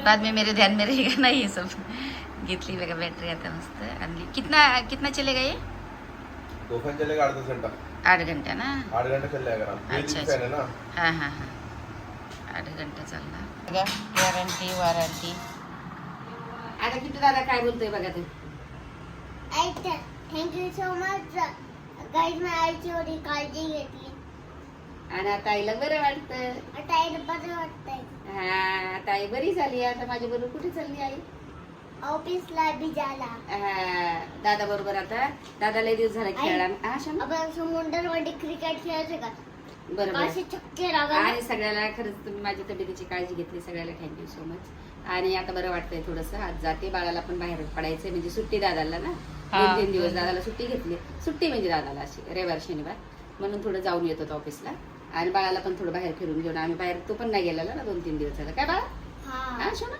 बाद में मेरे ध्यान में रहेगा ना ये सब. घेतली बघा बॅटरी आता मस्त आणली. कितना चलेगा ये? 2 फैन चलेगा 8 घंटा. 8 घंटा ना. 8 घंटा चल जाएगा ना. अच्छा फैन है ना. हाँ हाँ हाँ 8 घंटा चालणार. बघा गॅरंटी वॉरंटी. आता किती दादा काय बोलतोय बघा तू. Thank you so much guys. मी आईची एवढी काळजी घेतली आणि आता आईला बरं वाटतं. आता आईला बरं वाटतंय. हा आता आई बरी झाली. आता माझ्या बरोबर कुठे चालली आई? ऑफिसला बी जायला. दादा बरोबर. आता दादा लय दिवस झाला खेळला. आपण समुद्रामध्ये क्रिकेट खेळायचं का? बरोबर. असे चक्के लागले. आणि सगळ्याला खरंच तुम्ही माझ्या तब्येतीची काळजी घेतली. सगळ्याला थँक्यू सो मच. आणि आता बरं वाटतंय थोडंसं. आज जाते बाळाला पण बाहेर पडायचंय. म्हणजे सुट्टी दादाला ना. 2-3 दिवस दादाला सुट्टी घेतली. सुट्टी म्हणजे दादाला अशी रविवार शनिवार म्हणून थोडं जाऊन येत होतो ऑफिसला. आणि बाळाला पण थोडं बाहेर फिरून घेऊन. आम्ही बाहेर तो पण नाही गेलेला ना 2-3 दिवस झाला. काय बाळा? हा शोना.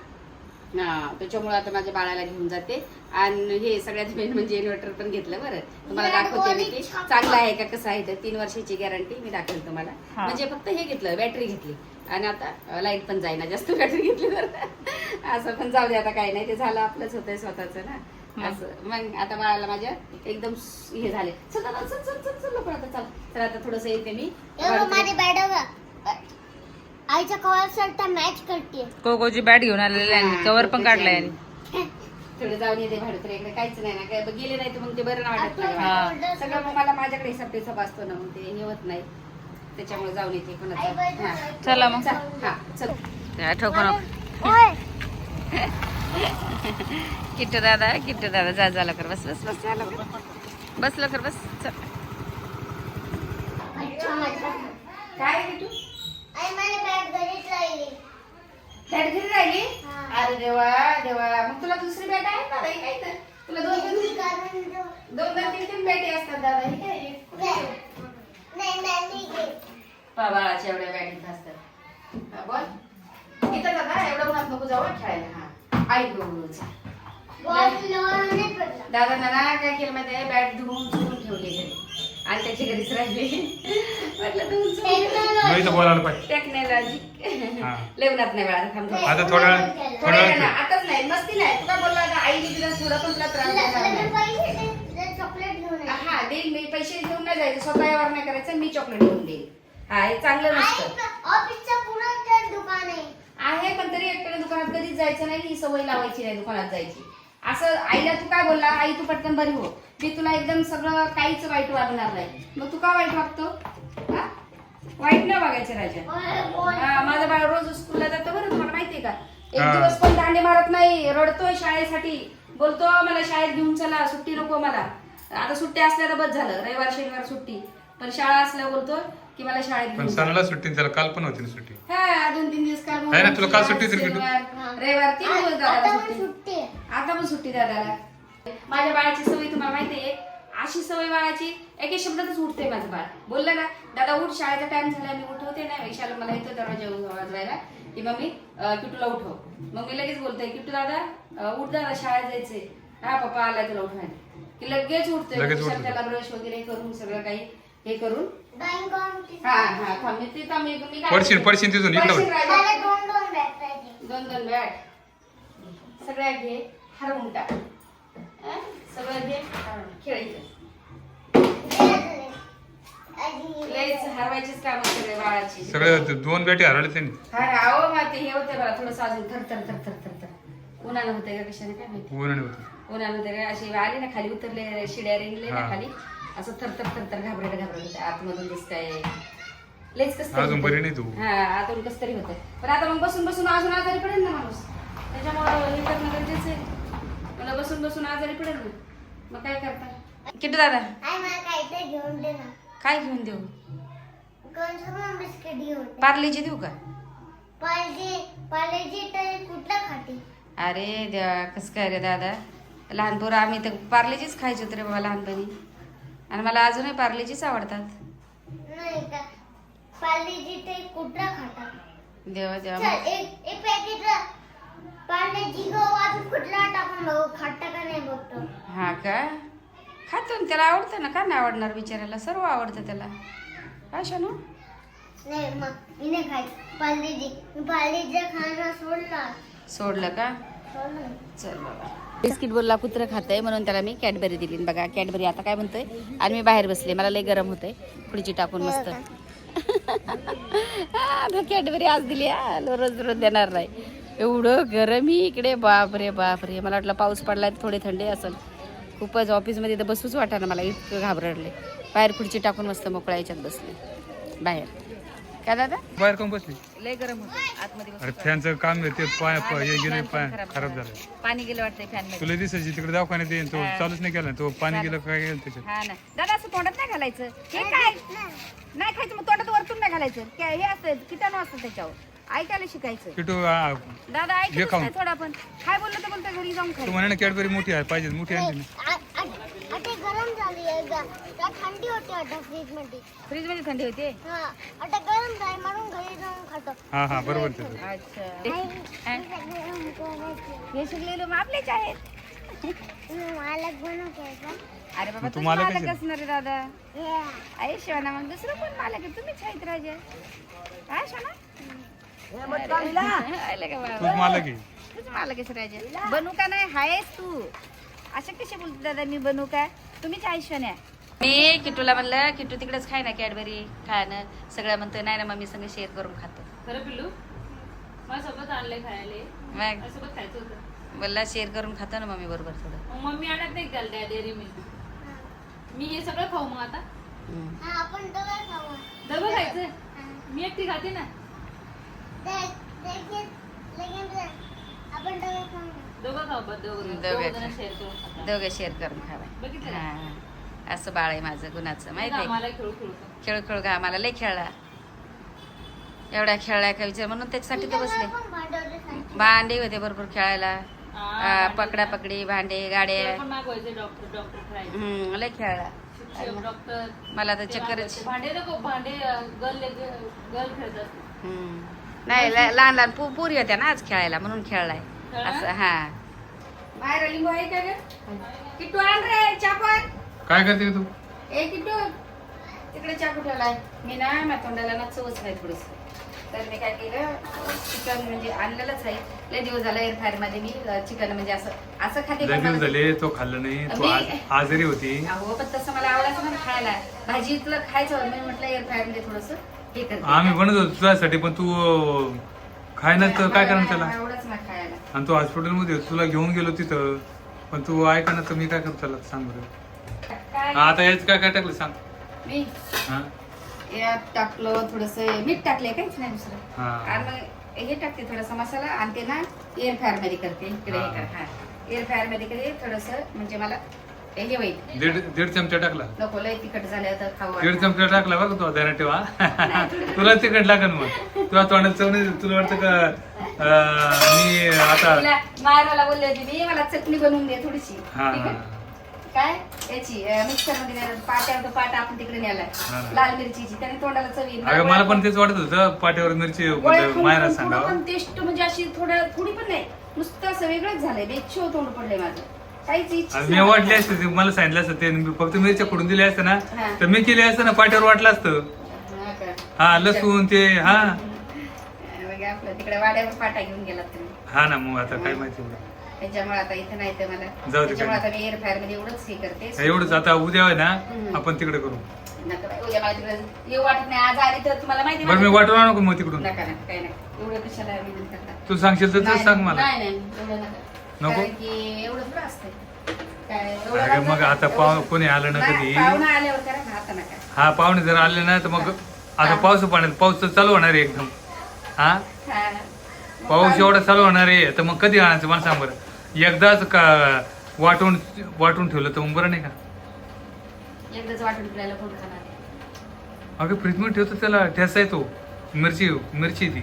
हा त्याच्यामुळे आता माझ्या बाळाला घेऊन जाते. आणि हे सगळ्यात मेन म्हणजे इन्व्हर्टर पण घेतलं. बरं तुम्हाला दाखवते मी ते चांगलं आहे का कसं आहे. तर 3 वर्षाची गॅरंटी मी दाखवेल तुम्हाला. म्हणजे फक्त हे घेतलं बॅटरी घेतली आणि आता लाईट पण जाईना जास्त बॅटरी घेतली तर. असं पण जाऊ दे आता काही नाही. ते झालं आपलंच होतंय स्वतःच ना. असं मग आता बाळाला माझ्या एकदम हे झाले. चल आता चल आता थोडस येते मी. माझी बॅट आईच्या कवर मॅच करते. कोकोची बॅट घेऊन आलेले कवर पण काढलाय. थोडं जाऊन येते भाडुत्र्याकडे. काहीच नाही ना. काय गेले नाही तर मग ते बरं नाही वाटत मला. सगळं मग मला माझ्याकडे हिसाब असतो ना. मग ते निवत नाही. त्याच्यामुळे जाऊन येते कोणाचा. चला मग. हा चल ठोको. किट्टू दादा जा लवकर. बस बस बस बस लवकर बस. चल काय किट्टू? आई मला बॅट घरीच राहिली. बॅट घरी राहिली? अरे देवा देवा. मग तुला दुसरी बॅट आहे का? काय तर तुला 2-3 बॅटी असतात दादा. हे काय बाळाच्या एवढ्या बॅटी असतात. बोल इथं दादा एवढं उन्हात नको जाऊ खेळायला. हा आई दादा ना काय केलं माहिती आहे. बॅट धुवून चुरून ठेवली घरी आणि त्याची घरीच राहिली. म्हटलं टेक्नॉलॉजी लेवनात नाही वेळा. आताच नाही मस्ती नाही. तुला बोलला का आईने तिला थोडा पण तुला त्रास चॉकलेट. हा देईल मी. पैसे घेऊन नाही जायचं. स्वतः यावर नाही करायचं. मी चॉकलेट घेऊन देईल. हा हे चांगलं नसतं. ऑफिसच्या पुढे दुकान आहे पण तरी एकट्याने दुकानात कधीच जायचं नाही. ही सवय लावायची नाही दुकानात जायची. असं आईला तू काय बोलला? आई तू पटकन बरी हो. मी तुला एकदम सगळं काहीच वाईट वागणार नाही. मग तू का वाईट वागतो? वाईट नाही वागायचं राजा. माझं बाळ रोज स्कूलला जातं बरं. तुम्हाला माहितीये का? एक दिवस पण दांडे मारत नाही. रडतोय शाळेसाठी. बोलतो मला शाळेत घेऊन चला. सुट्टी नको मला. आता सुट्टी असल्यावर बस झालं. रविवार शनिवार सुट्टी. पण शाळा असल्यावर बोलतो की मला शाळेत घेऊन. सणाला सुट्टी त्याला काल पण होती ना सुट्टी. हा 2-3 दिवस काल आहे ना. तुला काल सुट्टी होती रविवार 3 दिवस दादाला सुट्टी. आता पण सुट्टी दादाला. माझ्या बाळाची सवय तुम्हाला माहितीये. अशी सवय बाळाची एके शब्दातच उठते माझं बाळ. बोललं ना दादा उठ शाळेचा टाइम झाला. मी उठवते ना. विशाला मला येतो दरवाजा वाजवायला की मम्मी किट्टूला उठव. मग मी लगेच बोलते किट्टू दादा उठ दादा शाळेत जायचंय. हा पप्पा आलाय तुला उठवायला की लगेच उठतोय. त्याला ब्रश वगैरे करून सगळं काही हे करून. हा थांब मी पडशील तिथून इकडे. 2 बॅट सगळ्या घे. हरवून टाक. सगळं घे खेळायचं. हरवायचीच काम सगळे बाळाची. सगळे 2 बॅटी हरवले त्यांनी. हा मग ते हे होते बघा थोडंसं अजून थर उन्हानं होतंय का कशाने काय माहिती. उन्हानं होते का. अशी आली ना खाली उतरले शिड्या रेंगले ना खाली. असं थर घाबरट होते. आतमधून दिसतंय लयच कसं अजून बरी नाही तू. हा आतून कसं तरी होतंय. पण आता मग बसून अजून आजारी पडेल ना माणूस. त्याच्यामुळे हे करणं गरजेचं आहे. मला बसून आजारी पडेल ना. मग काय करता किट्टू दादा? काहीतरी घेऊन दे ना. काय घेऊन देऊ? बिस्किट घेऊन. पार्लेजी देऊ का? पार्लेजी तर कुठला खाते? अरे देवा कसं काय रे दादा. लहान पोरं आम्ही तर पार्लेजीच खायचो रे बाबा लहानपणी. आणि मला अजूनही पार्लेजीच आवडतात. नाही का पार्लेजी ते कुठला खाता? देवा एक पॅकेट पार्लेजी अजून कुठला टाकून बघू खाता का नाही बघतो. हा का खातो ना. त्याला आवडतं ना. का नाही आवडणार बिचारायला. सर्व आवडतं त्याला. अशा ना नाही मग मी नाही खायचं पार्लेजी. पार्लेजी खाणं सोडला सोडलं का चल बाबा बिस्किट बोलला कुत्रं खातंय म्हणून त्याला मी कॅडबरी दिली बघा कॅडबरी आता काय म्हणतोय आणि मी बाहेर बसले मला लय गरम होतंय खुर्ची टाकून मस्त कॅडबरी आज दिली रोज रोज देणार नाही एवढं गरम ही इकडे बापरे बापरे मला वाटलं पाऊस पडला थोडे थंडी असेल खूपच ऑफिसमध्ये तर बसूच वाटायला मला इतकं घाबरडले बाहेर खुर्ची टाकून मस्त मोकळ्या याच्यात बसले बाहेर काय दादा बाहेर कोण बसली लय गरम होतं आतमध्ये अरे बसून फॅनचं काम आहे ते पाय हे गेलं पाय खराब खराब झालं पाणी गेलं वाटतंय फॅन मध्ये तुला दिसायची तिकडे दवाखान्यात येईन तो चालूच नाही केला तो पाणी गेलं काय गेलं त्याच्यात हा ना दादा असं तोंडात नाही घालायचं हे काय नाही खायचं मग तोंडात वरतून नाही घालायचं हे असतं किटाणू असतं त्याच्यावर ऐकायला शिकायचं किटू दादा हे ऐकत खाऊन. नाही थोडा पण काय बोललं तर बोलतो घरी जाऊन तू खाय म्हणे कॅडबरी मोठी आहे पाहिजे मोठी आणली ना आता गरम झाली आहे त्या थंडी होती आता फ्रीज मध्ये फ्रीज मध्ये थंडी होते हा आता गरम झाली म्हणून घरी जाऊन खातो हा हा बरोबर त्याचं अच्छा गरम करायची हे शिकलेलो मग आपलेच आहेत मालक बनवतो अरे बाबा तू तू मालकच मालक आहे. असणार रे दादा आहे शिवाना मग दुसरं कोण मालक आहे तुम्हीच आहेत राजा काय शिवाना आलं का बाबा? तूच मालक आहे तूच मालक आहेस राजा बनू का नाही हायस तू असं कशी बोलते दादा मी बनू का तुम्हीच ऐश्वर्या मी किटूला म्हणलं किटू तिकडेच खाय ना कॅडबरी खाणं सगळं म्हणतं नाही ना मम्मी संग शेअर करून खातो खरं पिल्लू माझ्यासोबत आणलंय खायला मग माझ्यासोबत खायचं होतं बोलला शेअर करून खातो ना मम्मी बरोबर थोडं मग मम्मी आणत नाही त्याला त्या डेअरी मिल्क मी हे सगळं खाऊ मग आता हा आपण डबा खाऊ डबं खायचं मी एकटी खाते ना आपण डबा खाऊ दोघं खाऊ बघ दोघं दोघं दोघं शेअर करून खाता दोघं शेअर करून खावा बघितलं ना? हा असं बाळ आहे माझं गुणाचं माहिती आहे आम्हाला खेळू खेळू खेळ खेळ का आम्हाला लय खेळला एवढा खेळला का विचार म्हणून त्याच्यासाठी तर बसले भांडे होते भरपूर खेळायला पकडा पकडी भांडे गाड्या पण मागवायचे डॉक्टर करायचे लय खेळला शिक्षक डॉक्टर मला तर चक्करच भांडे नको भांडे गर्ल खेळतात नाही लहान लहान पुरी होत्या ना आज खेळायला म्हणून खेळलाय असं हा बाहेर लिंबू आहे का ग किट्टू आण रे चाकू आण काय करते तू ए किट्टू तिकडे चाकू ठेवलाय मी ना माझ्या तोंडाला ना चवच नाही थोडस तर मी काय केलं चिकन म्हणजे आणलेलंच आहे लय दिवस झाला एअर फ्रायर मध्ये मी चिकन म्हणजे असं खाते लय दिवस झाले तो खाल्लं नाही तो आजारी होती अहो पण तसं मला आवडायचं मला खायला भाजी तुला खायचं होतं मी म्हटलं एअर फ्रायर मध्ये थोडस हे करते आम्ही बनत होतो तुझ्यासाठी पण तू खायना तर काय करणार त्याला आवडच ना खायला आणि तू हॉस्पिटलमध्ये होता, तुला घेऊन गेलो तिथं पण तू ऐका ना तर मी काय करू त्याला सांग बरं काय आता याच काय काय टाकलं सांग मी हा यात टाकलं थोडस मीठ टाकले काहीच नाही दुसरं हा आणि मग हे टाकते थोडासा मसाला आणि ते ना एअर फ्रायर मध्ये करते इकडे हे कर हा एअर फ्रायर मध्ये करते थोडस म्हणजे मला हे होईल दीड चमचा टाकला नको लय तिखट झालं तर खाऊ दीड वाटणार. चमचा टाकला बघ तो ध्यानात ठेवा तुला तिखट लागन मग तुला तोंडात चव नाही तुला वाटतं का मी आता तिला मायराला बोलले होते मी मला चटणी बनवून दे थोडीशी हा ठीक हा आहे? काय याची मिक्सर मध्ये नेलं, पाट्यावर पाट आपण तिकडे नेलाय हा. लाल मिरचीची त्याने तोंडाला चव येईल. अगं मला पण तेच वाटत होतं पाट्यावर मिरची मायरा सांगावं टेस्ट म्हणजे अशी थोडी पण नाही नुसतं असं वेगळंच झालंय बेच्छो तोंड पडलंय माझं काहीच इच्छा मी वाटले असते ते मला सांगितलं असतं ते फक्त मिरच्या फोडून दिल्या असतं ना हा. तर मी केले असतं ना पाट्यावर वाटलं असतं हा लसूण ते हा आपलं तिकडे वाड्यावर पाटा घेऊन गेला तुम्ही हा ना मग आता काय माहिती एवढं. त्याच्यामुळे आता इथं नाही तर मला जाऊ दे त्याच्यामुळे काय. आता मी एअर फ्रायर मध्ये एवढंच हे करते एवढंच आता उद्या आहे ना हम्म. आपण तिकडे करू नका बाई, उद्या मला तिकडे येऊ वाटत नाही आज आली तर तुम्हाला माहिती बरं मी आहे वाटवणार नको मग तिकडून नका नका काही नाही एवढं कशाला विनंती करता तू सांगशील तर नाही, सांग मला नाही नाही एवढं नका नको? कारण की एवढं थोडं असतंय काय एवढं अगं लागलं मग ना, आता एवढं- कोणी आलं ना नाही, कधी पाहुणं आल्यावर करा ना, आता नका हा पाहुणे जर आले ना तर मग आता पाऊस पाण्यात पाऊस तर चालू होणार आहे एकदम हा हा. पाऊस एवढा चालू होणार आहे तर मग कधी आणायचं मला सांग बरं एकदाच का वाटून ठेवलं तर मग बरं नाही का एकदाच वाटून फिरायला फोन करणार अगं फ्रीजमध्ये ठेवतो त्याला ठेसा आहे तो मिरची ती ते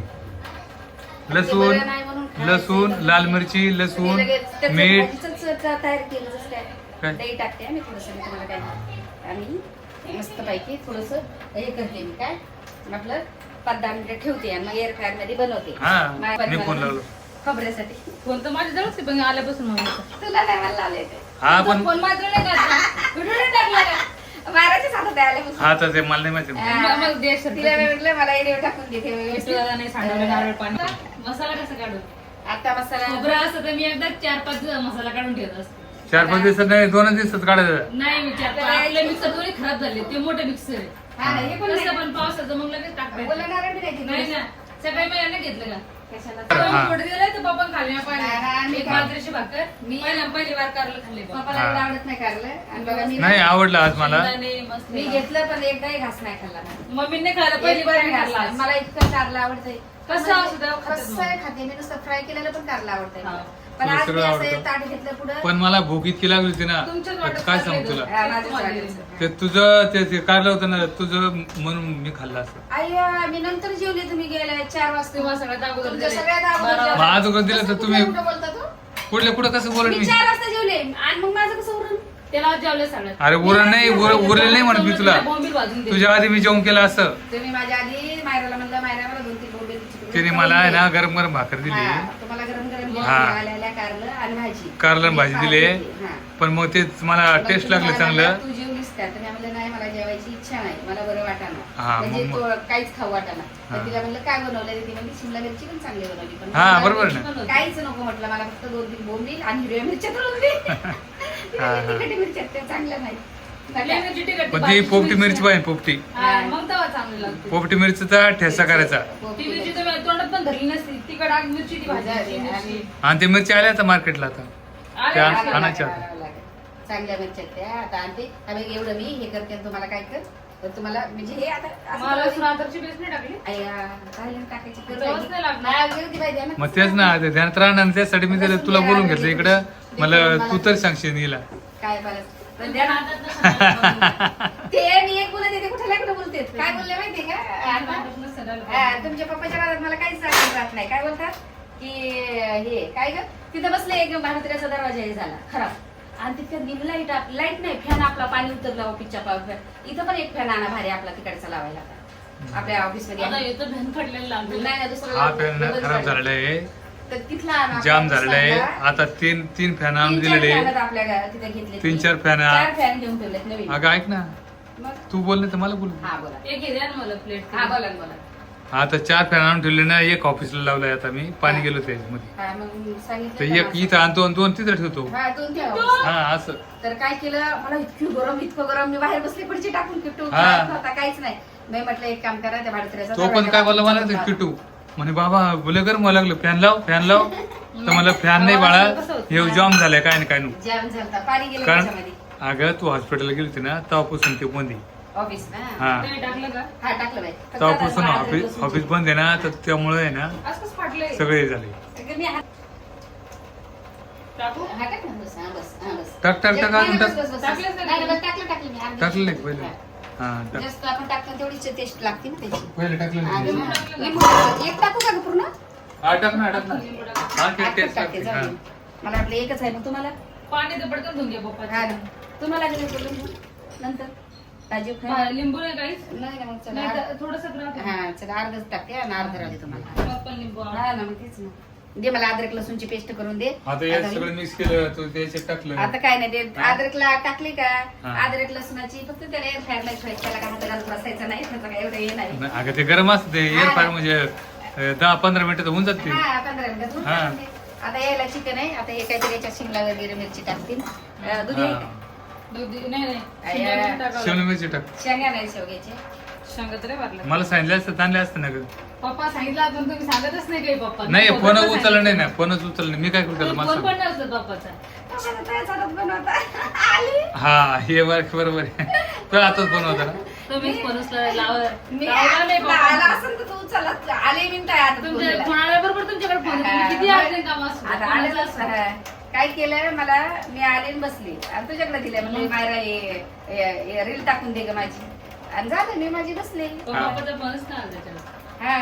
लसूण बरं नाही म्हणून खायचं. लसूण लाल मिरची लसूण मी लगेच त्याचं मीठ भाजीचंच तयार केलं जसं काय? काय दही टाकते मी थोडंसं मी तुम्हाला काय आणि मस्त पैकी थोडंसं हे करते मी काय म्हटलं 5-10 मिनिटं ठेवते आणि मग एअर फ्रायर मध्ये बनवते हा माझ्या मी फोन लावलो खबऱ्यासाठी फोन तर माझ्या जवळच आहे, पण आल्यापासून मम्मीचा तुला नाही मला आले ते हा पण फोन माझ्या जवळ नाही का? व्हिडिओ नाही टाकला का? बाराच्याच हातात आहे आल्यापासून हा तर ते मला नाही माहिती मग दे सर. तिला मी म्हटलं मला व्हिडिओ टाकून देते दादा नाही सांडवलं नारळ पाणी मसाला कसा काढू आता मसाला खोबरं असतं तर मी एकदा 4-5 मसाला काढून ठेवत असते. 4-5 दिवसात नाही 2 दिवसात काढायचं. नाही मी 4-5 आपले मिक्सर दोन्ही खराब झाले. ते मोठे मिक्सर आहे. हा ना, हे पण कसं नाही. पण पावसाचं मग लगेच टाकता ओलं येतं. नारळ बी नाही नाही घेतलं. ना सकाळी मी याने घेतलं का कशाला? हा. थोडं दिलं तर पप्पा खाल्ले हा, मी बाजरीची भाकर मी- पहिली वार कारलं खाल्ले पप्पा. पप्पाला एवढं आवडत नाही कारलं आणि बघा मी नाही आवडलं आज मला. शेंगदाणे मस्त मी घेतलं पण एकदाही घास नाही खाल्ला ना. मम्मीने खाल्लं पहिली बार एक खाल्ला घास. मला इतकं कारलं आवडतंय कसं असू द्या, खातात कसं मग. खाते मी नुसतं फ्राय केलेलं पण कारलं आवडतंय मला. हा. पण तुला आज मी सगळं असं आवडतं. ताट घेतलं पुढं पण मला भूक इतकी लागली होती ना तुमच्याच तर वाटत काय चाललंय सांगू तुला. हा, माझंच तुम्हाला वाटायचं. ते तुझं ते काढलं होतं ना तुझं म्हणून मी खाल्लं असं. आई मी नंतर जेवले तुम्ही गेल्या 4 वाजता तेव्हा सगळ्यात अगोदर तुमच्या दिले. सगळ्यात अगोदर बरं. जेवले. मग आज उघड दिलं तर कसं तुम्ही कुठं बोलता तू? कुठलं कसं बोलत मी मी 4 वाजता जेवले आणि मग माझं कसं उरण त्याला जेवले सगळ्यात. अरे उरण नाही उरलेलं नाही म्हणत मी तुला बोंबील भाजून दे. तुझ्या आधी मी जेवण केलं असं. तुम्ही माझ्या आधी मायराला म्हणलं मायरा मला 2-3 बोंबील चिकन तिने करून मला आहे दे. ना गरम गरम भाकर दिली हा, तुम्हाला गरम गरम हा. आलेल्या कारलं आणि भाजी कारलं आणि भाजी मी दिली. खात होते. हा. पण मग तेच मला मग टेस्ट तुम्ही लागलं मला चांगलं. म्हणला, तू जेवलीस का तर मी म्हणलं नाही मला जेवायची इच्छा नाही मला बरं हा, वाटाणा म्हणजे मग- तो काहीच खाऊ वाटाणा हा. तर तिला म्हणलं काय बनवलं ती म्हणजे शिमला मिरची पण चांगली बनवली पण हा, मला बरोबर मिरची ना. पण नव्हती. काहीच नको म्हटलं मला फक्त 2-3 बोंबील आणि हिरव्या मिरच्या तळून दे तिला हा, म्हणलं, हा. तिखट मिरच्या त्या चांगल्या नाही लय मिरची तिखट, पण ती भाजीची पोपटी मिरची मिरची पाहिजे पोपटी. हा, मग तेव्हा चांगली लागते. पोपटी मिरचीचा ठेसा करायचा ती मिरची तुम्ही तोंडात पण धरली नसती तिखट आग मिरची ती भाजी आणि आणि ते मिरची आल्या आता मार्केटला आता त्या आले आणायच्या. चांगल्या मिरच्या त्या आता आणते आम्ही एवढं मी हे करते आणि तुम्हाला काय कर तर तुम्हाला म्हणजे हे आता असं मला करायचं. सुनादरची पेस्ट नाही टाकली अय्या, राहिलं टाकायची कर चवच पाहिजे. नाही लागणार. नाही, अगदी पाहिजे ना. मग तेच ना ते ध्यानात राहणार आणि त्यासाठी मी त्याला तुला बोलून घेतलं इकडं मला तू तर सांगशील हिला. काय बरं पण त्या द्या ना. नादात नसतं. ते मी एक बोलत येते कुठे कुठे बोलते काय बोलले माहितीये का आता नादात नसतं झालं. तुमच्या पप्पाच्या बाबत मला काहीच सांगत राहत नाही काय बोलतात की हे काय ग तिथं बसले एक भारतीयाचा दरवाजा हे झाला खराब आणि तिथं dim लाईट नाही फॅन आपला पाणी उतरला ऑफिसच्या पावर इथं पण एक फॅन आणा भारी आपला तिकडचा लावायला आता. आपल्या ऑफिस मध्ये आता आहे. येतं भ्यान पडलेलं लागलं. नाही ना दुसरं हा लावतो. फॅन डबल खराब झालं. झालेला आहे तर तिथला आणा. जाम झालेला आहे सांगा. आता तीन फॅन आणून 3-4 दिलेले फॅन आहेत आपल्या घरात तिथे घेतले 3-4 फॅन 4 फॅन घेऊन ठेवलेत नवीन अगं ऐक ना मग तू बोल नाही तर मला बोल. हा बोला एक हे द्या ना मला प्लेट. हा बोला ना, बोला आता 4 फॅन आणून ठेवले ना एक ऑफिसला लावलाय आता मी पाणी गेलो त्याच्यामध्ये हा मग तर सांगितलं एक इथं आणतो आणि 2 तिथं ठेवतो. हा 2 ठेवा हा असं तर काय केलं मला इतकं गरम मी बाहेर बसले पडची टाकून किट्टू हा. होता काहीच नाही मी म्हटलं एक काम करा त्या भाडीत्र्याचा तो पण काय बोलला मला ते किटू म्हणे बाबा बोले गरम व्हायला लागलं फॅन लाव तर मला फॅन नाही बाळा हे जॉम झालाय काय नाही काय नाही. जाम झालता पाणी गेलं कारण त्याच्यामध्ये अगं तू हॉस्पिटलला गेली होती ना तेव्हापासून ते बंद आहे. ऑफिस ना हा तुम्ही टाकलं का? हा टाकलं बाई फक्त तेव्हापासून आता ऑफिस बंद आहे ना तर त्यामुळे आहे ना असंच फाटलंय. सगळे झाले. मी हा टाकू? हा टाक ना बस हा बस हा बस टाक अजून नाही, टाक बस, बस, बस. टाकलंच का नाही, तुम्ही? बस, टाकलं मी अर्धी. टाकलं का पहिले हा. हा टाक जास्त आपण टाकलं तेवढीच टेस्ट लागते ना त्याची पहिले टाकलं हा, ना. लिंबू एक टाकू का ग पूर्ण हा टाक ना लिंबू टाका. हा ते आठवण टेस्ट टाकते, लागते जाऊ हा. दे. मला वाटलं एकच आहे मग तुम्हाला पाणी तर पटकन धुवून घ्या हा पप्पा. ना. तुम्हाला गेले बोलून नंतर राजीव खाय लिंबू नाही काहीच नाही ना मग चला नाही तर थोडंसं राहतं. हा चला अर्धच टाकते आणि अर्ध राहते तुम्हाला मग पण लिंबू आवडतं. हा ना मग तेच ना दे मला अद्रक लसूणची पेस्ट करून दे आता हे सगळं मिक्स केलं तू त्याच्यात टाकलं आता काय नाही ते अद्रकला टाकली का हा. अद्रक लसणाची फक्त त्याला एअर फ्रायर ला ठेवायची त्याला काय हात घालून बसायचं नाही त्याचं काय एवढं हे नाही नाही, अगं ते गरम असतं ते एअर फायर म्हणजे 10-15 मिनिटात होऊन जाते. हा 15 मिनिटात होऊन हा. जातं ते. आता यायला चिकन आहे आता हे काहीतरी याच्यात शिमला वगैरे मिरची टाकतील दूध आहे का? दूध नाही नाही अय्या. शेंगा पण टाकावं शिमला लागतं. मिरची टाक. शेंगा नाही शेवग्याचे शेंगा तर भरलं. मला सांगितलं असतं चांगले असतं ना ग. पप्पा सांगितलं पण तुम्ही सांगतच नाही काही पप्पा नाही फोन उचलला नाही ना फोनच उचलला नाही मी काय करू त्याला मला फोन सांग. पण नसतो पप्पाचा. कशाला तयार चालत बनवता आली हा हे बरोबर आहे तुला आताच फोन होता ना. तुम्हीच फोन उचलायला मी लावला नाही तुला आला पप्पा. असेल तर तू उचलत आले मी काय आता तुमच्या बोलायला. फोन आल्याबरोबर तुमच्याकडे फोन येतो. किती अर्जंट काम असतं. आता कोणाचं आलेच असतं. हा. काय केलं मला मी आले आणि बसली आणि तुझ्याकडे दिले म्हणजे मायरा रील टाकून दे ग माझी आणि झालं मी माझी बसले पप्पाचा फोनच नाही आला त्याच्यावर. हा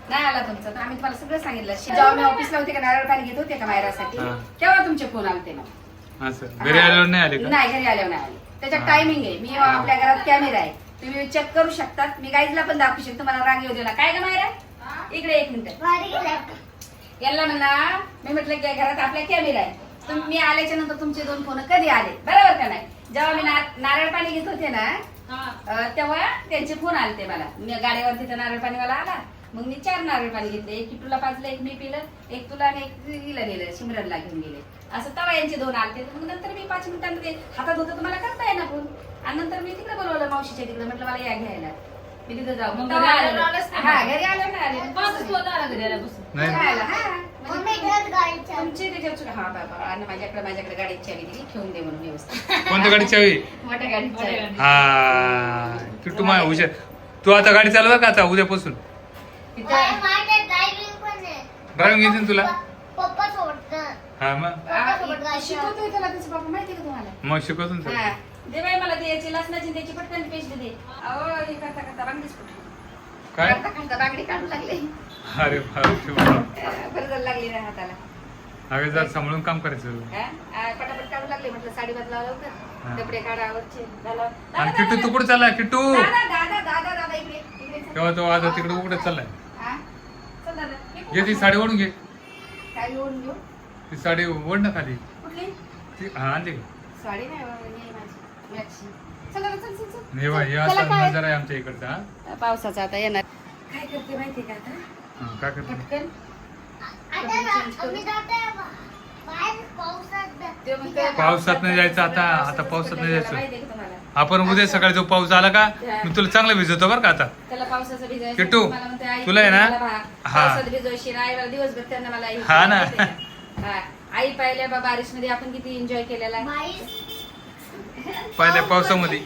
नाही आला तुमचा तर आम्ही तुम्हाला सगळं सांगितलं जेव्हा मी ऑफिसला होते का नारळ पाणी घेत होते का मायरासाठी हा. तेव्हा तुमचे फोन आलते मग असं घरी आल्यावर नाही आले का नाही घरी आल्यावर नाही आले त्याच्यात हा. टायमिंग आहे मी आपल्या घरात कॅमेरा आहे तुम्ही चेक करू शकतात मी गाईजला पण दाखवू शकतो मला राग येऊ देऊ काय ग मायरा इकडे 1 मिनिट यांना म्हणा मी म्हटलं की घरात आपल्या कॅमेरा आहे मी आल्याच्या नंतर तुमचे 2 फोन कधी आले बरोबर का नाही जेव्हा मी नारळ पाणी घेत होते ना हा. तेव्हा त्यांचे फोन आले ते मला मी गाडीवर तिथे नारळ पाणीवाला आला मग मी 4 नारळ पाणी घेतले, एक किटूला पाजलं, एक मी पिलं, एक तुला आणि एक हिला गेलं, सिमरनला घेऊन गेले. असं तवा यांचे 2 आलते. मग नंतर मी 5 मिनिटांना ते हातात होतं तुम्हाला करता येणार पण. आणि नंतर मी तिकडे बोलवलं मावशीच्या तिकडे, म्हटलं मला या घ्यायला. मी तिथं जाऊ. मग तवा घरी आल्यावर आलं. आलंच नाही. हा, घरी आलं ना आले. पाचच होतं आला घरी आल्यापासून. नाही खायला, हा. मम्मी घर गाडीच्या तुमची त्याच्यावर चुका. हा बाबा, आणि माझ्याकडे गाडीची चावी दिली, ठेवून दे म्हणून व्यवस्थित. कोणत्या गाडीची हवी? मोठ्या गाडीची चावी. हा किट्टू माय हुशार. तू आता गाडी चालवा का आता उद्यापासून? तिथं माझ्या ड्रायव्हिंग पण आहे. ड्रायव्हिंग येते ना तुला? पप्पा सोडतं. हा मग शिकवतोय त्याला त्याचा बाबा, माहिती का तुम्हाला? मग शिकवतो ना हा. तुला. दे बाई मला ते याची लसणाची त्याची पटकन पेस्ट दे. अहो हे करता करता बांगडीच फुटली. काय? करता करता बांगडी काढू लागले. अरे बापरे. बरं झालं लागली ना हाताला. अगं जरा सांभाळून काम करायचं. पटापट काढू लागले, म्हटलं साडी बदलावं हा. लवकर, कपडे काढा आवरचे. झालं. आणि किट्टू तू कुठे चाललाय किट्टू? दादा दादा दादा दादा इकडे इकडे चल. तेव्हा तो आता तिकडे उघडत चाललाय. हा? चल दादा. घे ती साडी ओढून घे. काय ओढून घेऊ? ती साडी ओढ ना खाली. कुठली? ती हा आणली का? साडी नाही बाबा, ही माझी याची. चल दादा, चल चल चल. नाही बा हे त्याला असा काय? नजारा आहे आमच्या इकडचा. हा? पावसाचा आता येणार. काय करते माहिती का आता? हा, काय करतो? पटकन आता आम्ही जातोय बाहेर पावसात. ते म्हणते, पावसात नाही जायचं आता. आता पावसात नाही जायचं. माहिती आहे का तुम्हाला? आपण उद्या सकाळी जो पाऊस आला का मी तुला चांगलं भिजवतो बरं का आता. त्याला पावसाचं भिजायचं. किट्टू, मला म्हणते, आई, तुला आहे ना? मला हा. पावसात भिजवशील. आईला दिवसभर त्यांना मला आई हा ना. माहिती आहे का? हा. आई पाहिल्या बा बारिश मध्ये आपण किती एन्जॉय केलेला आहे. पहिल्या पावसामध्ये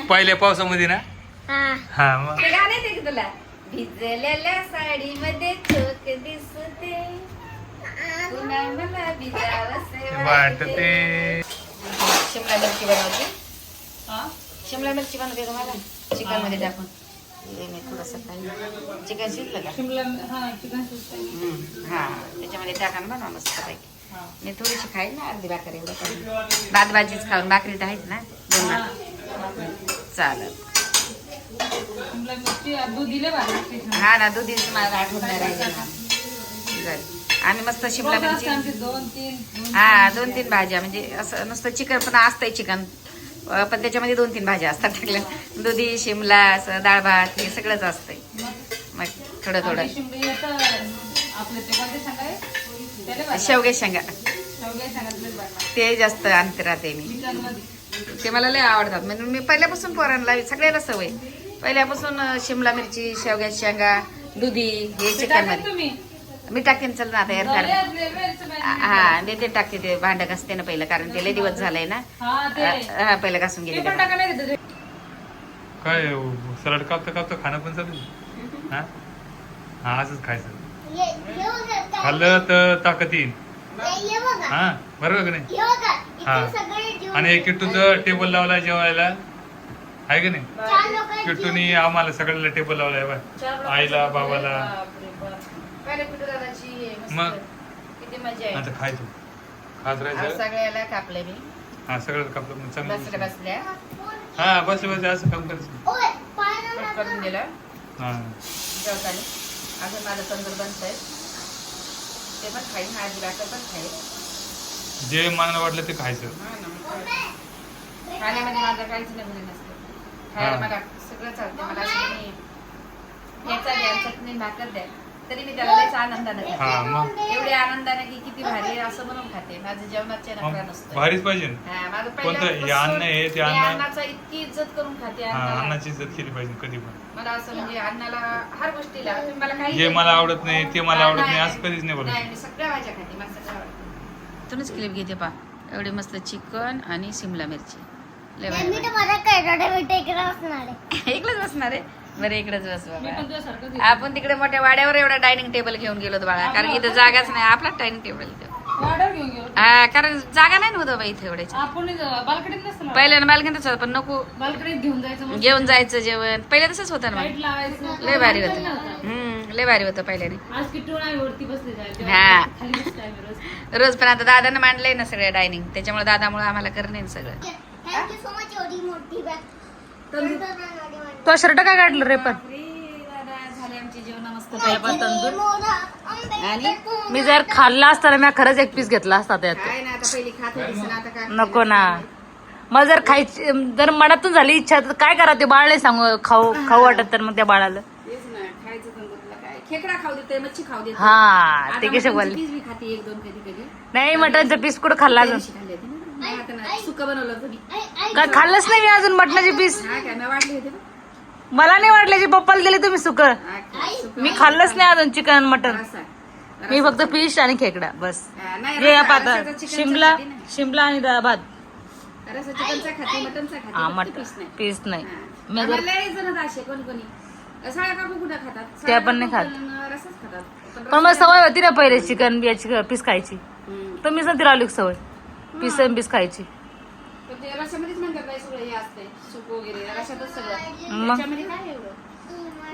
पहिल्या पावसामध्ये ना. हा. हा मग ते गाणं येते की तुला? भिजलेल्या साडीमध्ये चोख दिसते, पुन्हा मला भिजावंसे वाटते. शिमला मिरची बनवते. हा? शिमला मिरची बनवते तुम्हाला चिकन मध्ये टाकून. हे मी थोडंसं काही चिकन शिजलं का? शिमला हा चिकन शिजतंय. हा, त्याच्यामध्ये टाका ना बनवा मस्त पैकी. हा. मी थोडीशी खाईन ना, अर्धी भाकर एवढं काही. भात भाजीच खाऊन, भाकरी तर आहेत ना 2 हा. भाकरी. चालत. शिमला मिरची दूध दिले बा. हा ना, दुधी मला आठवण नाही राहिली ना. झालं. आणि मस्त शिमला मिरची. 2-3 हा, 2-3 भाज्या, म्हणजे असं नुसतं चिकन पण असतंय चिकन, पण त्याच्यामध्ये 2-3 भाज्या असतात टाकल्या. दुधी, शिमला, असं डाळ भात हे सगळंच असतंय. मग थोडं थोडं शिमला येतं आपलं ते कोणते सांगाय त्याला बा. शेवगे शेंगा शेवगे सांगितलं बा. ते जास्त आणते राहते मी. चिकन मध्ये ते मला लय आवडतात. म्हणजे मी पहिल्यापासून पोरांना सगळ्याला सवय. पहिल्यापासून शिमला मिरची, शेवग्याच्या शेंगा, दुधी हे चिकन टाकत मध्ये तुम्ही मी टाकते. चल ना आता यार झाले, कारण वेलचं बाई. हा, ते टाकते. ते भांडं घासते ना पहिलं, कारण ते लय दिवस झालंय ना. हा ते हा, पहिलं घासून ते गेले पण टाकायला येतं ते. काय सलाड कापता कापता खाणं पण चालू आहे? हा हा असंच खायचं. हे बघा. खाल्लं तर ताकद येईल. हे बघा. हा बरोबर का नाही? हे बघा. हा. इथे सगळे जेवण आणि एक किट्टूचं टेबल लावला जेवायला आहे का नाही? 4 लोक किट्टूनी आम्हाला सगळ्याला टेबल लावलाय बा. आईला बाबाला. बापरे बाप. पहिले कुठं दादाची मस्त. मग? किती मजा आहे. आता खायचं खात आज राहायचं. सगळ्याला कापले मी. हा सगळं कापलं मग बसल्या चांगलं. बसल्या हा बसले बसले असं काम करायचं. ओय पाणी कट करून दिलं हा जेवताना. अजून माझं तंदूर बनतंय, ते पण खाईन. आज भाकर पण खाईन. जे मनाला वाटलं ते खायचं. हा ना, मग काय. खाण्यामध्ये माझं काहीच नवीन नसतं. खायला हा. मला सगळं चालतं. मला असं नाही ह्याचा द्या, चटणी भाकर द्या, तरी मी त्याला लयच आनंदाने खाते. हा मग एवढे आनंदाने की किती भारी आहे असं म्हणून खाते. माझं जेवणाचे नखरा मग नसतं. भारीच पाहिजे ना. हा, माझं कोणतं? हे अन्न आहे, ते मी अन्न. अन्नाचा इतकी इज्जत करून खाते. हा अन्नाला. अन्नाची इज्जत केली पाहिजे कधी पण. मला असं म्हणजे अन्नाला हर गोष्टीला तुम्ही मला काही जे मला आवडत नाही ते मला आवडत नाही नाही, असं कधीच नाही बोलत. नाही, मी सगळ्या भाज्या खाते. मला सगळ्या आवडतात. तुम्हीच क्लिप घेते पा. एवढे मस्त चिकन आणि शिमला मिरची. लय भारी मी तर माझा काय इकडे असणार आहे. भारी. इकडेच बसणार आहे. बरं इकडेच बस मी बाबा. पण तुझ्यासारखंच आहे. आपण तिकडे मोठ्या वाड्यावर एवढा डायनिंग टेबल घेऊन गेलो होतो बाळा, कारण इथं जागाच नाही. आपला डायनिंग टेबल इथं. ऑर्डर घेऊन गेलो. हा, कारण जागा नाही नव्हतं बाई इथे एवढ्याची. आपण बाल्कनीत नसतं ना. पहिल्यानं मालकीनच होतं, पण नको बाल्कनीत घेऊन जायचं मग घेऊन जायचं जेवण. पहिले तसंच होतं ना लाईट मग. लावायचं. लय भारी लाईट होतं. नव्हतं. लय भारी होतं पहिल्याने. आज किट्टू नाही वरती बसले जायचं. हा. खाली बसते आम्ही रोज. रोज पण आता दादानं मांडलंय ना सगळं डायनिंग, त्याच्यामुळे दादामुळे आम्हाला करणं सगळं. Thank you so much. एवढी मोठी बॅग. तो शर्ट काय काढलं रे पण? झाले आमची जेवण मस्त. आणि मी जर खाल्ला असता ना, मी खरंच एक पीस घेतला असता त्यात. काय ना, आता पहिली खात होतीस ना, आता काय नको ना. मग जर खायची, जर मनातून झाली इच्छा तर काय करा, ते बाळाला सांगू खाऊ वाटत तर मग त्या बाळाला. तेच ना, खायचं पण तुला काय खेकडा खाऊ देते, मच्छी खाऊ देते. हा, आता ते कसे मटणची बोलले? पीस बी खाते 1-2 कधी. नाही मटनचं पीस कुठं खाल्ला अजून? खाल्ली होती ना. मग आता ना सुकं बनवलं होतं मी. का खाल्लंच नाही मी अजून मटणाची पीस. हा काय, मी वाढली होती ना. मला नाही वाटल्याची पप्पाला दिली तुम्ही सुक. हा काय, सुकं मी खाल्लंच नाही अजून चिकन मटन. रस्सा. मी फक्त फिश आणि खेकडा बस. हा, नाही, हे रस्सा- पाता रस्साचा चिकनचा शिमला खाते ना. शिमला आणि भात. रस्सा चिकनचा खाते, मटनचा खाते, हा फक्त मटन पीस नाही. पीस नाही. हा. मी आम्हाला जर लय जण असे कोणी साळा काकू कुठं खातात? त्या साळा पण नाही काकू खात. पण रस्साच खातात. पण मला सवय होती ना पहिले चिकन बियाची पीस खायची. हम्म. तुम्हीच ना ती लावली का सवय पीस आणि पीस खायची. पण ते रस्स्यामध्येच म्हणतात काय सगळं हे असते सुक वगैरे रस्स्यातच सगळं. मग? त्याच्यामध्ये काय एवढं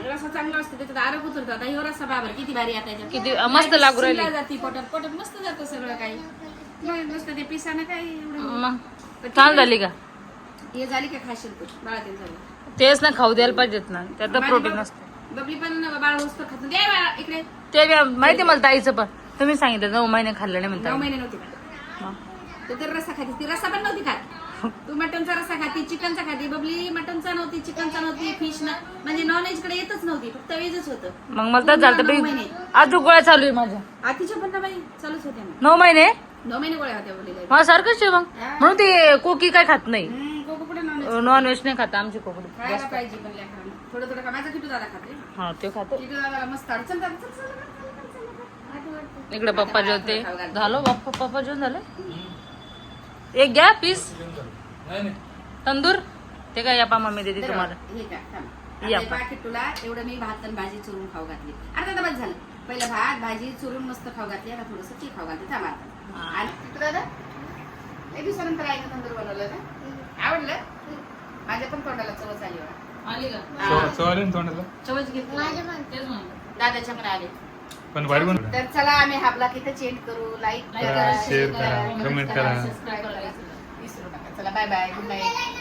रस्सा चांगला असतो त्याच्यात आरोग उतरतो. आता ह्यो रस्सा बाबर किती भारी आता याच्यात. किती मस्त लागू राहिली. शिमला जाती पोटात पोटात मस्त जातं सगळं काही. मग नुसतं ते पिसानं काय एवढं. मग छान झाली का? हे झाली का खाशील तू बाळातील झाली. तेच ना खाऊ द्यायला पाहिजेत ना त्यात प्रोटीन असतं. बबली पण बाळ वस्तू खात दे बाळा इकडे. ते माहिती मला ताईचं पण तुम्ही सांगितलं 9 महिने खाल्लं नाही 9 म्हणता. महिने नव्हती का तू तर रस्सा खाती. ती रस्सा पण नव्हती खात. तू मटनचा रस्सा खाती, चिकनचा खाती. बबली मटनचा नव्हती, चिकनचा नव्हती, फिश ना म्हणजे नॉनव्हेज कडे येतच नव्हती, फक्त व्हेजच होतं. मग मला तर झालं 9 महिने. आज गोळ्या चालू आहे माझ्या. आतीच्या पण ना बाई चालूच होत्या ना. 9 महिने 9 महिने गोळ्या होत्या बोललेल्या. मला सारखंच आहे मग. म्हणून ते कोकी काय खात नाही. कोको कुठे नॉनव्हेज नॉनव्हेज नाही खात आमची कोकडी. खायला पाहिजे पण लेकरांना. थोडं थोडं खा. माझा किटू दादा खाते. हा ते खातो. किटू दादाला मस्त अडचण चल चल चल, चल. इकडे पप्पा जेवते झालो. पप्पा जेवण झालं. एक घ्या पीस तंदूर. ते काय या मम्मी देते दे तुम्हाला. बाबा, हे का, थांब. या आता हे पाकीट तुला एवढं मी भात आणि भाजी चुरून खाऊ घातली. अर्धा तास झालं. पहिलं भात भाजी चुरून मस्त खाऊ घातली. आता थोडस ची खाऊ घालते. थांब आता. आणि किटू दादा एक दिवसानंतर आईनं तंदूर बनवलं ना. आवडलं? माझ्या पण तोंडाला चवच आली बघा. आली का? सवाल ना तोंडाला चवच घेतली. तेच म्हणलं. दादाच्या पण आले. पण भारी बनवलं. तर चला आम्ही हा ब्लॉग इथं चेंज करू. लाईक करा, शेअर करा, कमेंट करा. सबस्क्राईब करा. विसरू नका. चला बाय बाय. Good night.